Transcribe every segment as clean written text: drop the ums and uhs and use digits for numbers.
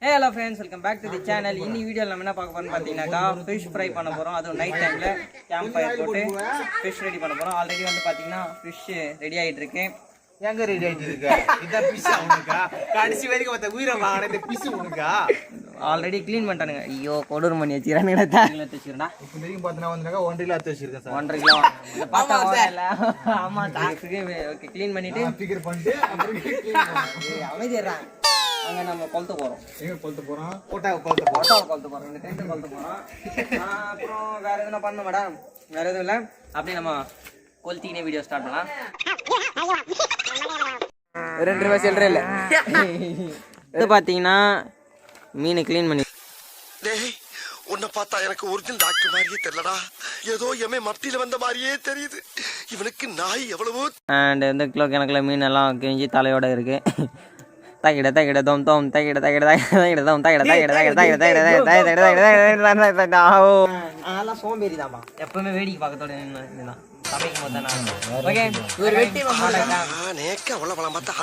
Hey hello friends, welcome back to the channel. In this video நம்ம என்ன பார்க்க போறோம்னு பாத்தீங்கன்னாக்கா fish fry பண்ண போறோம். அதுவும் நைட் டைம்ல கேம்ப் ஃபயர் போட்டு fish ரெடி பண்ண போறோம். ஆல்ரெடி வந்து பாத்தீங்கன்னா fish ரெடி ஆயிட்டு இருக்கு. எங்க ரெடி ஆயிட்டு இருக்கு? இத பிஸ் உனக்கா? கடைசி வரைக்கும் மத்த உயிரை வாங்குற இந்த பிஸ் உனக்கா? ஆல்ரெடி க்ளீன் பண்ணிட்டானுங்க. ஐயோ கொடூரம் பண்ணி வச்சிரானுங்க. தாங்கல தச்சிரடா. இப்போ வரைக்கும் பார்த்தனா வந்தனங்க 1 கிலோ அத்து வச்சிருக்கேன் சார். 1.5 கிலோ. இத பார்த்தா ஓடல. ஆமா தாக்கு ஓகே க்ளீன் பண்ணிட்டு ஃபிகர் பண்ணிட்டு அப்புறம் க்ளீன் பண்ணு. அமைதியறா. அங்க நம்ம கொல்ல போறோம். எங்க கொல்ல போறோம்? கோட்டாவை கொல்ல போறோம். இந்த டென்ட் கொல்ல போறோம். அப்புறம் வேற எதுனா பண்ணனும் மேடம்? வேற எதுவும் இல்ல. அப்படியே நம்ம கொல்த்தினே வீடியோ ஸ்டார்ட் பண்ணலாம். 2 ரூபாய் சில்லற இல்ல. இது பாத்தீங்கன்னா மீனை க்ளீன் பண்ணி டேய் உன்னை பார்த்தா எனக்கு ஒரிஜினல் டாக்டர் மாதிரியே தெரியலடா. ஏதோ எமே மத்தியில வந்த மாதிரியே தெரியுது. இவனுக்கு நாய் எவ்வளவோ. அண்ட் இந்த கிலோ கணக்குல மீன் எல்லாம் கிழிஞ்சி தலையோட இருக்கு. தகிட தகிட தோம் தோம் தகிட தகிட தகிட தோம் தகிட தகிட தகிட தகிட தகிட தகிட தகிட அதெல்லாம் சோம்பேறி தான்ப்பா. எப்பவுமே வேடிக்கை பார்க்கத்தோட இதுதான் சமைக்கும் போது தான். ஓகே ஒரு வெட்டி நேக்க அவ்வளவு பார்த்தா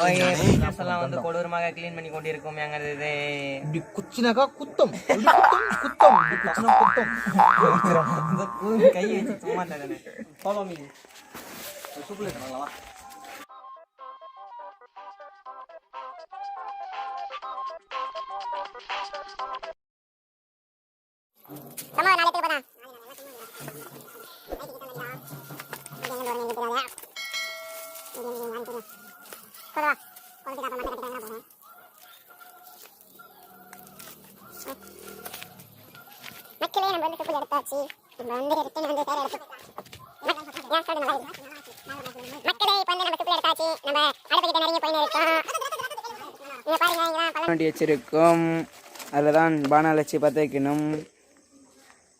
எல்லாம் வந்து கொடூரமாக க்ளீன் பண்ணி கொண்டிருக்கோம். எங்கிறது இப்படி குச்சினாக்கா குத்தம். குத்தம் குச்சினா குத்தம். இந்த கை வச்சு சும்மா தரேன். Follow me. சூப்பர் இருக்கங்களா? Come on, natin pa na. மக்களே நம்ம வந்து கப்பல் எடுத்தாச்சு. நம்ம வந்து ரிட்டர்ன் வந்து வேற இடத்துக்கு மக்களே இப்போ வந்து நம்ம கப்பல் எடுத்தாச்சு. நம்ம அடுப்புக்கிட்ட நிறைய போயின்னு இருக்கோம். இங்க பாருங்க இதெல்லாம் வண்டி வச்சிருக்கோம். அதில் தான் பானால் வச்சு பற்ற வைக்கணும்.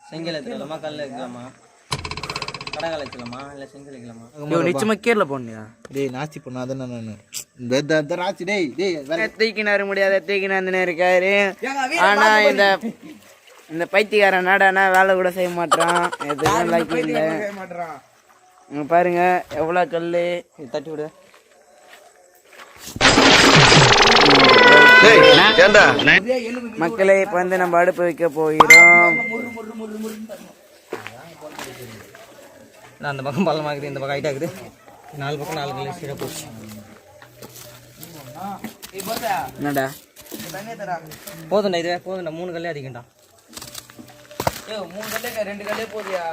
செங்கல் எடுத்துக்கலாமா கல் எடுக்கலாமா கடகால் வச்சுக்கலாமா இல்லை செங்கல் வைக்கலாமா? நிச்சயமா கீரில் போடணியா? டேய் நாஸ்தி பண்ணாத நான் இந்த ராசி டேய் டேய் தூக்கினாரு முடியாத தூக்கினாந்துனே இருக்காரு. ஆனா இந்த பைத்தியக்காரன் நாடானா வேலை கூட செய்ய மாட்டான். எதுவும் லைக் இல்லை. பாருங்க எவ்வளோ கல் தட்டி விடு. மக்களே இப்போ வந்து நம்ம அடுப்பு வைக்க போகிறோம். அந்த பக்கம் பள்ளமாக்குது, இந்த பக்கம் ஹைட் ஆகுது. 4 பக்கம் 4 கல் சீராக போச்சு. என்னடா போதும்டா இதுவே போதும்டா. 3 கல்லே அதிகம்டா. 3 கல்லே 2 கல்லே போதியா?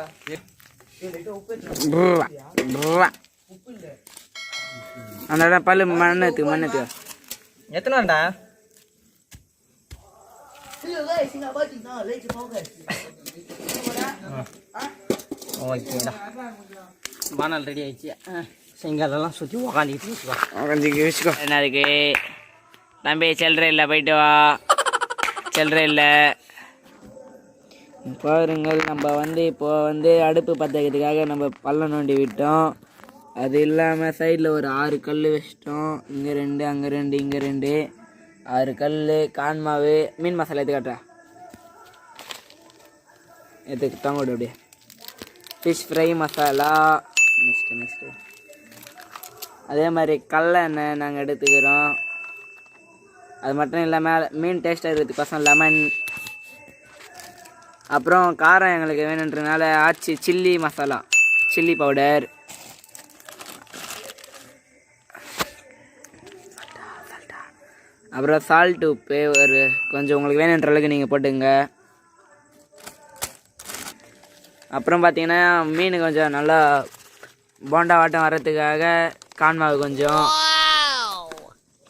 அந்த பல்லு மண்ணத்துக்கு எத்தனைடா? ஓகேடா பானால் ரெடி ஆயிடுச்சு. செங்கல்லாம் சுற்றி உக்காந்துக்கிட்டு வச்சுக்கோ. என்ன இருக்கு தம்பி? சில்லற இல்லை, போயிட்டு வா. சில்லற இல்லை. பாருங்கள் நம்ம வந்து இப்போ வந்து அடுப்பு பற்ற வைக்கிறதுக்காக நம்ம பள்ளம் நோண்டி விட்டோம். அது இல்லாமல் சைடில் ஒரு 6 கல் வச்சிட்டோம். இங்கே 2 அங்கே 2 இங்கே 2 6 கல். கான்மாவு மீன் மசாலா எடுத்துக்காட்டா எடுத்து தாங்கோடு அப்படியே ஃபிஷ் ஃப்ரை மசாலா. நெக்ஸ்ட்டு அதே மாதிரி கடலெண்ணெய் நாங்கள் எடுத்துக்கிறோம். அது மட்டும் இல்லாமல் மீன் டேஸ்ட்டாக இருக்கிறதுக்கோசம் லெமன். அப்புறம் காரம் எங்களுக்கு வேணுன்றதுனால ஆச்சி சில்லி மசாலா, சில்லி பவுடர். அப்புறம் சால்ட் உப்பு ஒரு கொஞ்சம் உங்களுக்கு வேணுன்ற அளவுக்கு நீங்கள் போட்டுங்க. அப்புறம் பார்த்தீங்கன்னா மீன் கொஞ்சம் நல்லா போண்டா வாட்டம் வர்றதுக்காக கான்மாவு கொஞ்சம்.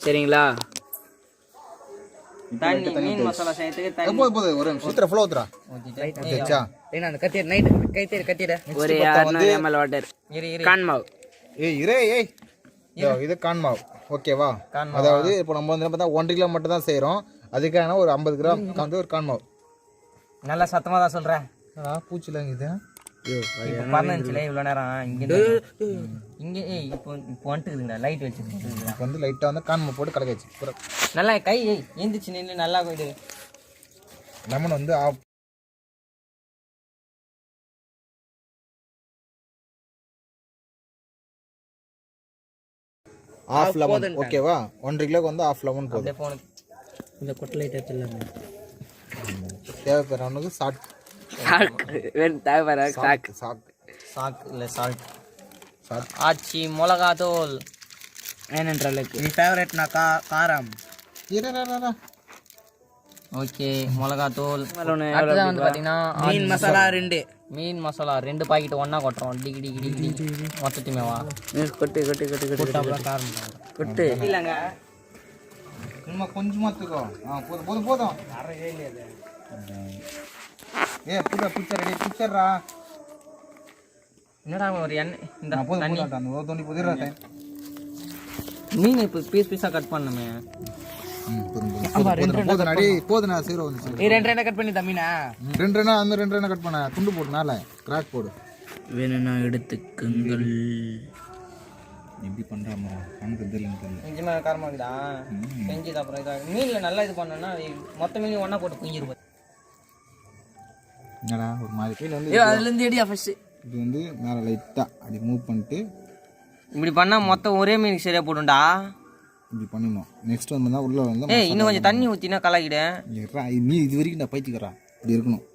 சரிங்களா? தண்ணி மீன் மசாலா செய்யறதுக்கு தண்ணி போது ஒரு நிமிஷம் ஃப்ளோ ஊத்துறா. ஓகேச்சா? அந்த கத்திர நைட் கத்திர ஒரு 600 ml வாட்டர் கான்மாவு. ஏய் இது கான்மாவு. ஓகேவா? அதாவது இப்போ நம்ம வந்து பார்த்தா 1 கிலோ மட்டும் தான் செய்கிறோம். அதுக்கான ஒரு 50 கிராம் வந்து ஒரு கான்மாவு. நல்லா சத்தமாக தான் சொல்கிறேன். பூச்சிலாம் இது பண்ணல இவ்வளோ நேரம் இங்கே இப்போ வந்துட்டுக்குதுங்கண்ணா லைட் வச்சுருக்கேன். இப்போ வந்து லைட்டாக வந்து கான்மாவு போட்டு கலக்க வச்சு நல்லா கை எந்திரிச்சு நின்று நல்லா இது லெமன் வந்து ஆஃப் லெமன். ஓகேவா? 1.5 கிலோக்கு வந்து ஆஃப் லெமன் போதும். இந்த கொட்டலைட் எடுத்துடலாமே. தேவைப்படுறவனுக்கு சாட் தேவைப்படுற சாக் சாக் இல்லை சால்ட் ஆச்சி மிளகாத்தூள் வேணுன்ற அளவுக்கு. நீ ஃபேவரட்னாக்கா காரம். ஓகே மிளகாத்தூள். அடுத்ததான் வந்து பார்த்தீங்கன்னா மீன் மசாலா 2. மீன் மசாலா 2 பாக்கெட் ஒன்றா கொட்டுறோம். டிகி டிகி டிகி டிகி மொத்தத்தையுமே வா கொட்டு கொட்டு கொட்டு கொட்டு அப்புறம் காரம் கொட்டு. இல்லைங்க இன்னும் கொஞ்சமா தூக்கம். போதும் போதும் போதும். புடிச்சா ரெடி புடிச்சறா. என்னடா ஒரு எண்ணெய் இந்த போதும் தண்ணி போதும் அந்த தண்ணி புதிரா டைம். மீன் இப்போ பீஸ் பீஸாக கட் பண்ணணுமே. போதும் அடி போதும் நான் சீரோ வந்து. நீ 2 கட் பண்ணி தம்பினா 2 அந்த 2 கட் பண்ண துண்டு போடு மேல கிராக் போடு. வேணும்னா எடுத்துக்குங்கள். எப்படி பண்றாமா கணக்கு தெரியல. இஞ்சி மேலே காரமாக இருக்குதா செஞ்சு அப்புறம் இதாக மீனில் நல்லா இது பண்ணோன்னா மொத்த மீன் ஒன்றா போட்டு குஞ்சிருப்போம். என்னடா ஒரு மாதிரி கீழே வந்து அதுலேருந்து எடியா ஃபர்ஸ்ட் இது வந்து மேலே லைட்டாக அப்படி மூவ் பண்ணிட்டு இப்படி பண்ணால் மொத்தம் ஒரே மீனுக்கு சரியாக போடும்டா. இப்படி பண்ணிடணும். நெக்ஸ்ட் வந்து உள்ள வந்து இன்னும் கொஞ்சம் தண்ணி ஊற்றினா கலாக்கிட்டேன். நீ இது வரைக்கும் நான் பைத்திக்கிறா இப்படி இருக்கணும்.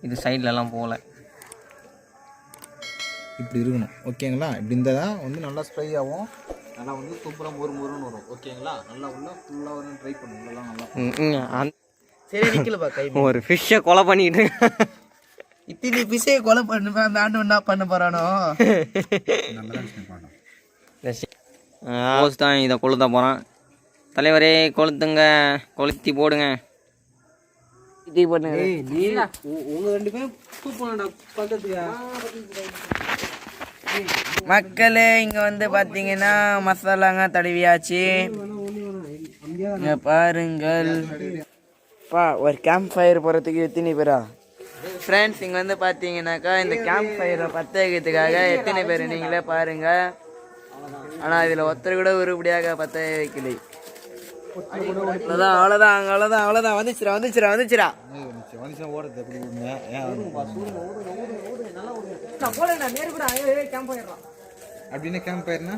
இது சைட்லலாம் போகல, இப்படி இருக்கணும். ஓகேங்களா? இப்படி இருந்தால் தான் வந்து நல்லா ஸ்ப்ரை ஆகும். நல்லா வந்து சூப்பராக மொறுன்னு வரும். ஓகேங்களா? நல்லா உள்ள ஃபுல்லாக வந்து ட்ரை பண்ணும். உள்ளலாம் நல்லா சரி நிக்கலப்பா கை. ஒரு ஃபிஷ்ஷை கொலை பண்ணிட்டு இத்தனை பிசையை கொலை பண்ணுவேன். அந்த ஆண்டு என்ன பண்ண போறானோ. ரோஸ் தான் இதை கொளுத்த போகிறான். தலைவரே கொளுத்துங்க, கொளுத்தி போடுங்க. இது பண்ணுங்க. உங்க 2 பேரும் பக்கத்துக்கு மக்களே இங்க வந்து பாத்தீங்கன்னா மசாலாங்க தடவியாச்சு. இங்க பாருங்கள் பா, ஒரு கேம்ப் ஃபயர் போகிறதுக்கு எத்தனை பேரா ஃப்ரெண்ட்ஸ்? இங்கே வந்து பார்த்தீங்கன்னாக்கா இந்த கேம்ப் ஃபயரை பற்ற வைக்கிறதுக்காக எத்தனை பேர் நீங்களே பாருங்க. ஆனால் இதில் ஒருத்தர் கூட உருப்படியாக பற்ற வைக்கலை. அவ்வளோதான் அவ்வளோதான் அவ்வளோதான் அவ்வளோதான். வந்துச்சுரா அப்படின்னு கேம்ப் ஃபயர்னா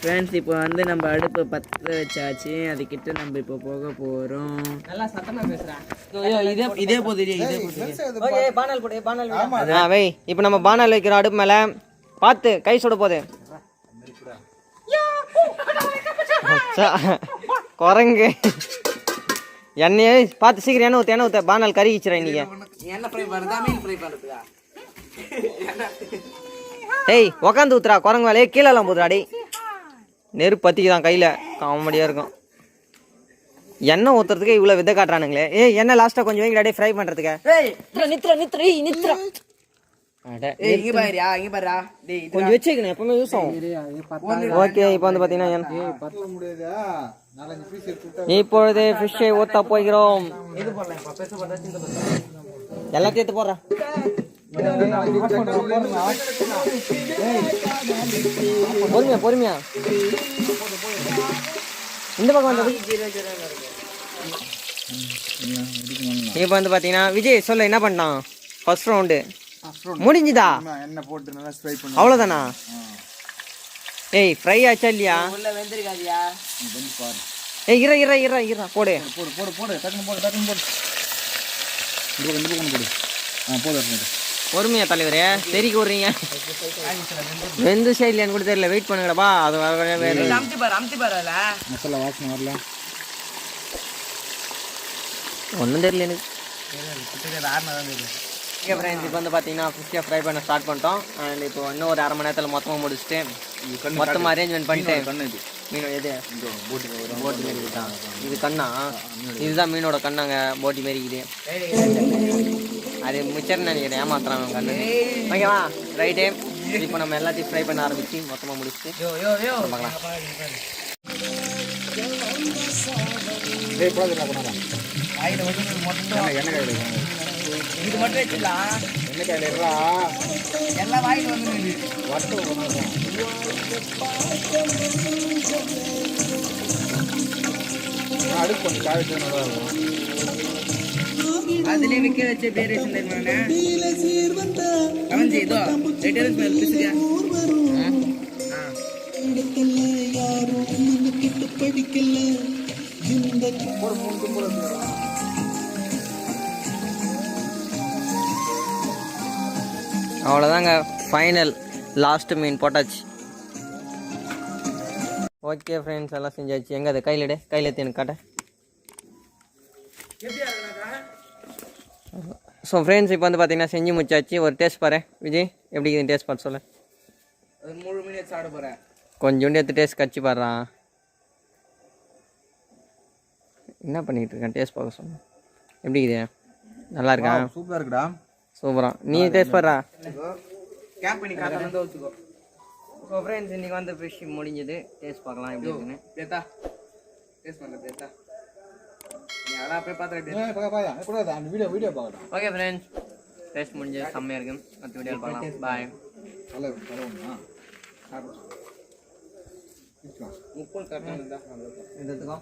ஃப்ரெண்ட்ஸ் இப்போ வந்து நம்ம அடுப்பு பற்ற வச்சாச்சு. அதுக்கிட்ட நம்ம இப்போ போக போகிறோம். நல்லா சத்தமாக பேசுகிறேன். இதே போதும். இப்போ நம்ம பானல் வைக்கிற அடுப்பு மேலே பார்த்து கை சுட போகுது. குரங்கு எண்ணெயே பார்த்து சீக்கிரம் எண்ணெய் ஊற்ற பானல் கறிச்சிடறேன் இன்னைக்கு. என்ன ஃப்ரை பண்ணுறதா மீன் ஃப்ரை பண்ணுறதுக்கா? ஏய் உக்காந்து ஊத்துறா குரங்கு வேலையே கீழெல்லாம் போதுறாடி. நெருப்பு பற்றிக்குதான் கையில், காமெடியாக இருக்கும். எண்ணெய் ஊற்றுறதுக்கு இவ்வளோ விதை காட்டுறானுங்களே. எண்ணெய் லாஸ்ட்டாக கொஞ்சம் வைங்கடா ஃப்ரை பண்ணுறதுக்கு. கொஞ்சம் வச்சுக்கணும், எப்பவுமே யூஸ் ஆகும். ஓகே இப்போ வந்து பார்த்தீங்கன்னா இப்பொழுது ஃபிஷ்ஷை ஊற்ற போகிறோம். எல்லாத்தையும் எடுத்து போடுறேன். பொறுமையா இந்த பக்கம் வந்து இப்போ வந்து பார்த்தீங்கன்னா விஜய் சொல்ல என்ன பண்ணான் ஃபர்ஸ்ட் ரவுண்டு முடிஞ்சுதா? எண்ணெய் போட்டு நல்லா ஸ்ப்ரை பண்ணு. அவ்வளோதானா? ஏய் ஃப்ரை ஆச்சா இல்லையா? ஏய் இற போடு டக்குனு போடு. இந்த பக்கம் போடு. போடு. பொறுமையா தலைவரே, தெரிக்க விட்றீங்க. வெந்து சைட்லையான்னு கூட தெரியல. வெயிட் பண்ணுங்கடப்பா. அது மசாலா வாசனை வரல. ஒன்றும் தெரியல எனக்கு. ஓகே ஃப்ரெண்ட்ஸ், இப்போ வந்து பார்த்தீங்கன்னா ஃபிஷ்ஷை ஃப்ரை பண்ண ஸ்டார்ட் பண்ணிட்டோம். அண்ட் இப்போ இன்னும் ஒரு 1/2 மணி நேரத்தில் மொத்தமாக முடிச்சுட்டு மொத்தமாக அரேஞ்ச்மெண்ட் பண்ணிட்டு மீன் எது போட்டி மாரி இருக்குதான். இது கண்ணா? இதுதான் மீனோட கண்ணாங்க. போட்டி மாரி இது. அது மிச்சர்னு நினைக்கிறேன், ஏமாத்துறான் கண்ணு. ஓகேவா ரைட்டு. இப்போ நம்ம எல்லாத்தையும் ஃப்ரை பண்ண ஆரம்பிச்சு மொத்தமாக முடிச்சுட்டு பார்க்கலாம். இது மட்டும் வச்சுக்கலாம். எண்ணெய் காயிலா எல்லாம் வாங்கிட்டு வந்து அடுப்பு கொஞ்சம் காய வச்சு நல்லா இருக்கும். அதுலேயே விற்க வச்ச பேர் தெரியுமாண்ணே? கவஞ்சி இதோ ரெட்டேரன் பேர் பிசுங்க. அவ்வளோதாங்க, ஃபைனல் லாஸ்ட் மீன் போட்டாச்சு. ஓகே ஃப்ரெண்ட்ஸ், எல்லாம் செஞ்சாச்சு. எங்கே அது கையில் எடுத்து எனக்கு காட்ட. ஸோ ஃப்ரெண்ட்ஸ், இப்போ வந்து பார்த்தீங்கன்னா செஞ்சு முடிச்சாச்சு. ஒரு டேஸ்ட் பாரு விஜய், எப்படி இருக்குது டேஸ்ட் பார்த்து சொல்ல. முழு மீன் சாப்பிட போகிறேன். கொஞ்சோண்டு எடுத்து டேஸ்ட் கட்சி பாடுறான். என்ன பண்ணிக்கிட்டு இருக்கேன், டேஸ்ட் பார்க்க சொன்னேன். எப்படி இருக்குது, நல்லா இருக்கா? சூப்பராக இருக்குடா. சூப்பரா, நீ டேஸ்ட் பாடுறா. கேம்ப் பண்ணி காட்ட வந்து வச்சுக்கோ. ஸோ ஃப்ரெண்ட்ஸ், இன்றைக்கி வந்து ஃபிஷ் முடிஞ்சது. டேஸ்ட் பார்க்கலாம் எப்படி இருக்குன்னு. பேத்தா டேஸ்ட் பண்ணுற பேத்தா, நீ அதெல்லாம் போய் பார்த்துட்டு. அந்த வீடியோ பார்க்கலாம். ஓகே ஃப்ரெண்ட்ஸ், டேஸ்ட் முடிஞ்சது, செம்மையாக இருக்கும். மற்ற வீடியோவில் பார்க்கலாம். பாய். முப்பது கரெக்டாக எடுத்துக்கோ.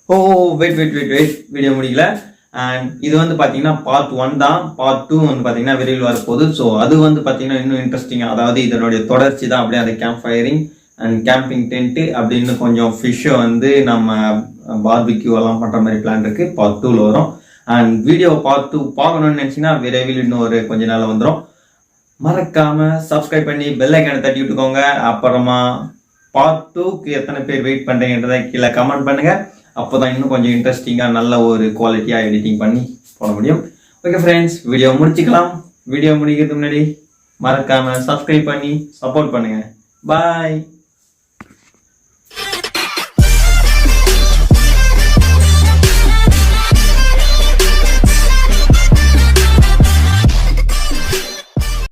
ஓ வெயிட் வீடியோ முடியல. அண்ட் இது வந்து பார்த்தீங்கன்னா பார்ட் 1 தான். பார்ட் 2 வந்து பார்த்தீங்கன்னா விரைவில் வரப்போகுது. ஸோ அது வந்து பார்த்தீங்கன்னா இன்னும் இன்ட்ரெஸ்டிங்காக, அதாவது இதனுடைய தொடர்ச்சி தான். அப்படியே அந்த camp firing and camping tent அப்படின்னு கொஞ்சம் ஃபிஷ்ஷை வந்து நம்ம பார்பிக்யூ எல்லாம் பண்ணுற மாதிரி பிளான் இருக்குது. பார்ட் 2ல வரும். அண்ட் வீடியோ பார்ட் 2 பார்க்கணும்னு நினச்சிங்கன்னா விரைவில் இன்னும் ஒரு கொஞ்ச நாள் வந்துடும். மறக்காமல் சப்ஸ்கிரைப் பண்ணி பெல் ஐக்கானை தட்டி விட்டுக்கோங்க. அப்புறமா பார்ட் 2க்கு எத்தனை பேர் வெயிட் பண்ணுறீங்கன்றதை கீழே கமெண்ட் பண்ணுங்கள். அப்போ தான் இன்னும் கொஞ்சம் இன்ட்ரெஸ்டிங்காக நல்ல ஒரு குவாலிட்டியாக எடிட்டிங் பண்ணி போட முடியும். ஓகே ஃப்ரெண்ட்ஸ், வீடியோ முடிச்சுக்கலாம். வீடியோ முடிக்கிறதுக்கு முன்னாடி மறக்காமல் சப்ஸ்கிரைப் பண்ணி சப்போர்ட் பண்ணுங்கள். பாய்.